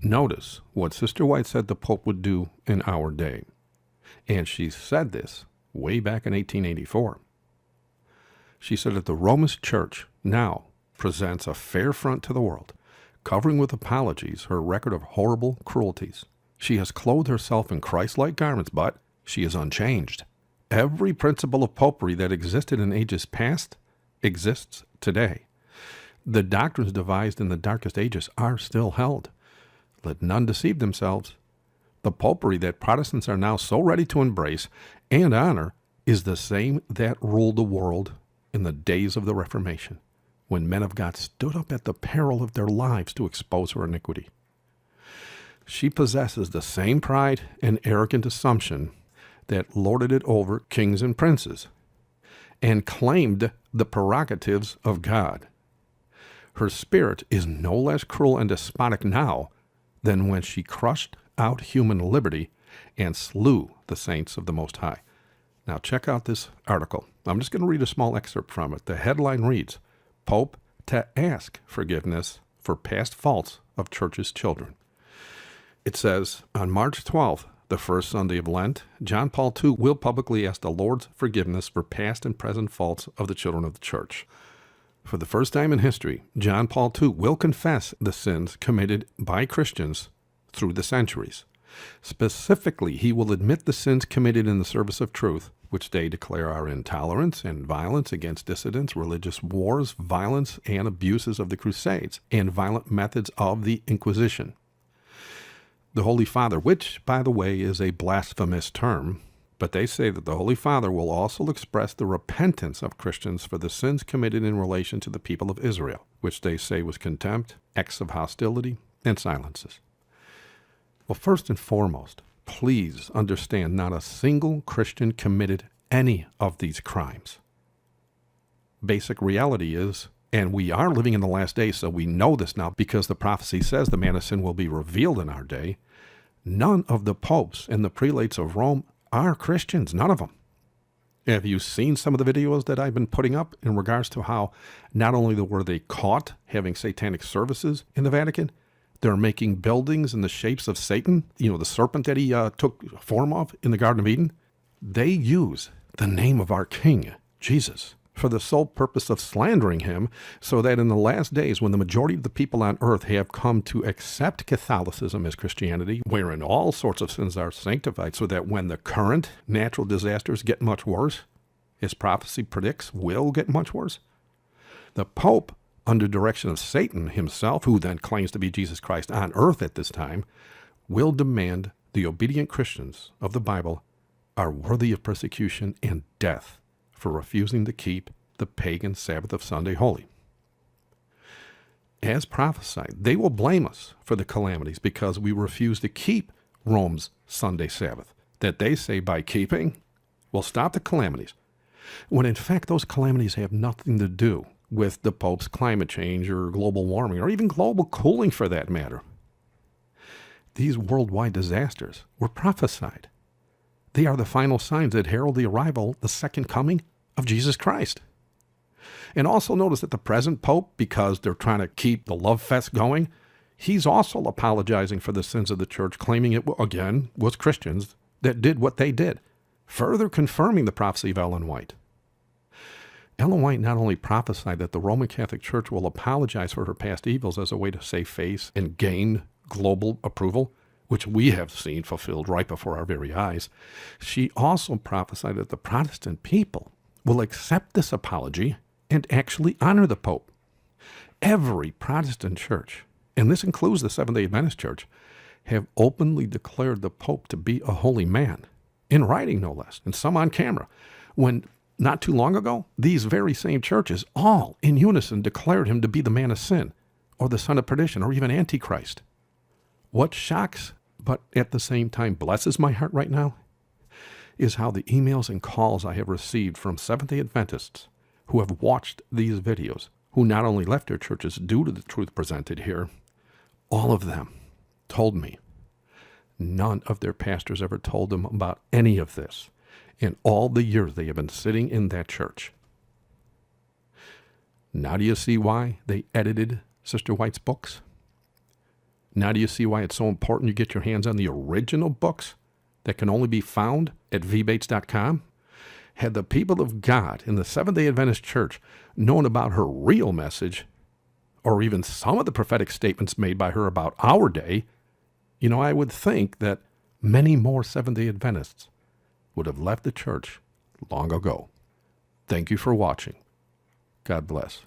Notice what Sister White said the Pope would do in our day. And she said this way back in 1884. She said that the Roman Church now presents a fair front to the world, covering with apologies her record of horrible cruelties. She has clothed herself in Christ-like garments, but she is unchanged. Every principle of popery that existed in ages past exists today. The doctrines devised in the darkest ages are still held. Let none deceive themselves. The popery that Protestants are now so ready to embrace and honor is the same that ruled the world in the days of the Reformation, when men of God stood up at the peril of their lives to expose her iniquity. She possesses the same pride and arrogant assumption that lorded it over kings and princes, and claimed the prerogatives of God. Her spirit is no less cruel and despotic now than when she crushed out human liberty and slew the saints of the Most High. Now check out this article. I'm just going to read a small excerpt from it. The headline reads, Pope to ask forgiveness for past faults of Church's children. It says, on March 12th, the first Sunday of Lent, John Paul II will publicly ask the Lord's forgiveness for past and present faults of the children of the Church. For the first time in history, John Paul II will confess the sins committed by Christians through the centuries. Specifically, he will admit the sins committed in the service of truth, which they declare are intolerance and violence against dissidents, religious wars, violence and abuses of the Crusades, and violent methods of the Inquisition. The Holy Father, which, by the way, is a blasphemous term, but they say that the Holy Father will also express the repentance of Christians for the sins committed in relation to the people of Israel, which they say was contempt, acts of hostility, and silences. Well, first and foremost, please understand not a single Christian committed any of these crimes. Basic reality is, and we are living in the last days, so we know this now because the prophecy says the man of sin will be revealed in our day. None of the popes and the prelates of Rome are Christians, none of them. Have you seen some of the videos that I've been putting up in regards to how not only were they caught having satanic services in the Vatican, they're making buildings in the shapes of Satan, the serpent that he took form of in the Garden of Eden? They use the name of our King, Jesus, for the sole purpose of slandering him, so that in the last days, when the majority of the people on earth have come to accept Catholicism as Christianity, wherein all sorts of sins are sanctified, so that when the current natural disasters get much worse, as prophecy predicts, will get much worse, the Pope, under direction of Satan himself, who then claims to be Jesus Christ on earth at this time, will demand the obedient Christians of the Bible are worthy of persecution and death for refusing to keep the pagan Sabbath of Sunday holy. As prophesied, they will blame us for the calamities because we refuse to keep Rome's Sunday Sabbath, that they say by keeping will stop the calamities, when in fact those calamities have nothing to do with the Pope's climate change or global warming or even global cooling for that matter. These worldwide disasters were prophesied. They are the final signs that herald the arrival, the second coming of Jesus Christ. And also notice that the present Pope, because they're trying to keep the love fest going, he's also apologizing for the sins of the church, claiming it, again, was Christians that did what they did, further confirming the prophecy of Ellen White. Ellen White not only prophesied that the Roman Catholic Church will apologize for her past evils as a way to save face and gain global approval, which we have seen fulfilled right before our very eyes, she also prophesied that the Protestant people will accept this apology and actually honor the Pope. Every Protestant church, and this includes the Seventh-day Adventist Church, have openly declared the Pope to be a holy man, in writing no less, and some on camera, when not too long ago, these very same churches all in unison declared him to be the man of sin, or the son of perdition, or even Antichrist. What shocks, but at the same time blesses my heart right now, is how the emails and calls I have received from Seventh-day Adventists who have watched these videos, who not only left their churches due to the truth presented here, all of them told me none of their pastors ever told them about any of this in all the years they have been sitting in that church. Now do you see why they edited Sister White's books? Now do you see why it's so important you get your hands on the original books that can only be found at vbates.com? Had the people of God in the Seventh-day Adventist Church known about her real message, or even some of the prophetic statements made by her about our day, I would think that many more Seventh-day Adventists would have left the church long ago. Thank you for watching. God bless.